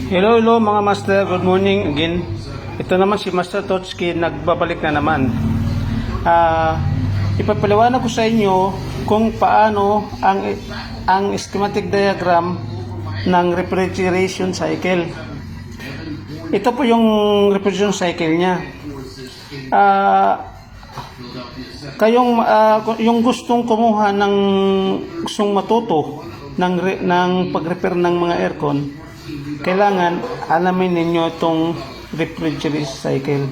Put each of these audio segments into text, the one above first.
Hello mga master, good morning again. Ito naman si Master Totski, nagbabalik na naman. Ipapaliwanag ko sa inyo kung paano ang schematic diagram ng refrigeration cycle. Ito po yung refrigeration cycle niya. Yung gustong kumuha ng gustong matuto ng pag-repair ng mga aircon, kailangan alamin ninyo itong refrigeration cycle.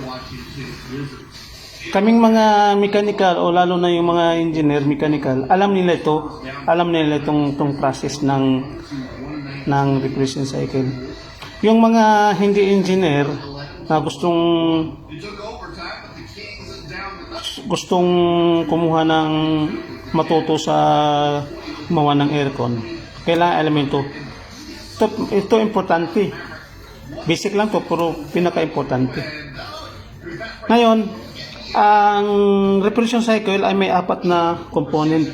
Kaming mga mechanical o lalo na yung mga engineer mechanical, alam nila itong process ng refrigeration cycle. Yung mga hindi engineer na gustong kumuha ng matuto sa gumawa ng aircon, kailangan alamin ito importante. Basic lang to, pero pinaka-importante. Ngayon, ang refrigeration cycle ay may 4 na component.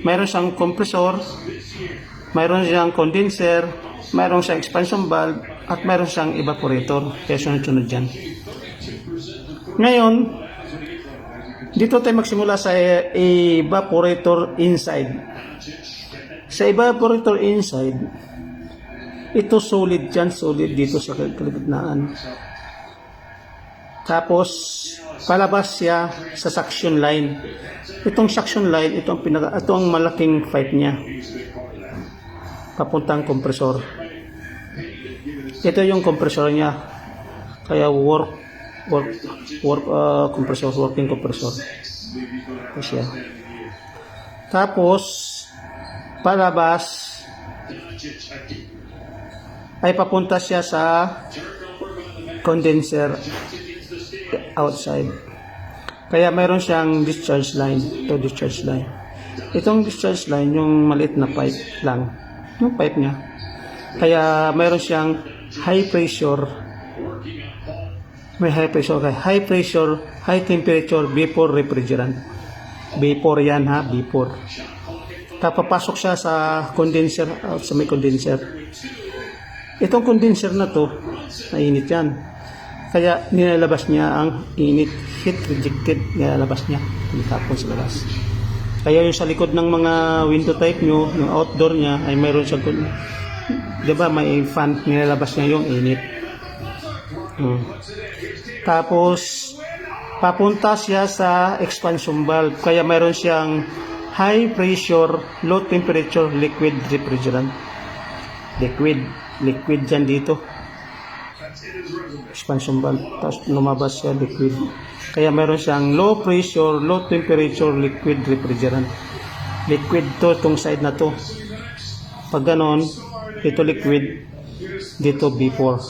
Mayroon siyang compressor, mayroon siyang condenser, mayroon siyang expansion valve, at mayroon siyang evaporator. Kaya sunod-sunod dyan. Ngayon, dito tayo magsimula sa evaporator inside. Sa evaporator inside, ito solid dito sa kalagitnaan. Tapos palabas siya sa suction line. Itong suction line, ito ang malaking pipe niya papuntang kompresor. Ito yung kompresor niya. Kaya working compressor. Ito siya. Tapos palabas ay papunta siya sa condenser outside. Kaya mayroon siyang discharge line. Ito discharge line. Itong discharge line, yung maliit na pipe lang. Yung pipe niya. Kaya mayroon siyang high pressure. May high pressure. Okay. High pressure, high temperature vapor refrigerant. Vapor yan ha, vapor. Papasok siya sa condenser, sa may condenser. Itong condenser na to, mainit yan. Kaya nilalabas niya ang init, heat rejected, nilalabas niya, tinitapon sa labas. Kaya yung sa likod ng mga window type nyo, yung outdoor niya, ay mayroon siyang, diba may fan, nilalabas niya yung init. Tapos, papunta siya sa expansion valve, kaya mayroon siyang high pressure, low temperature liquid refrigerant. Liquid dyan dito. Expansion valve. Tapos lumabas siya liquid. Kaya meron siyang low pressure, low temperature liquid refrigerant. Liquid to, itong side na to. Pag ganon, ito liquid, dito vapor.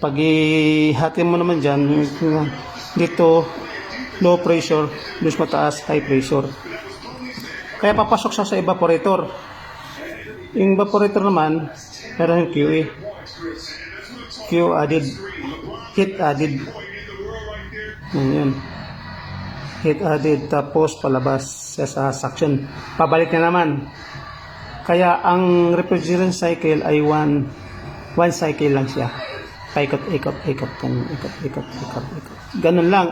Pag ihati mo naman dyan, dito low pressure, dus mataas high pressure. Kaya papasok siya sa evaporator. Yung evaporator naman, meron yung QE. Q added. Heat added. Yan. Heat added. Tapos palabas siya sa suction. Pabalik na naman. Kaya ang refrigerant cycle ay one cycle lang siya. Ikot. Ganun lang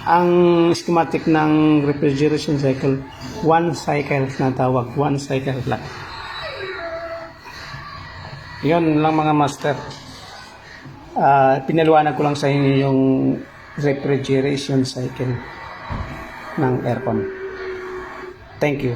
ang schematic ng refrigeration cycle. One cycle na tawag. One cycle lang. Yun lang mga master. Pinaliwanag ko lang sa inyo yung refrigeration cycle ng aircon. Thank you.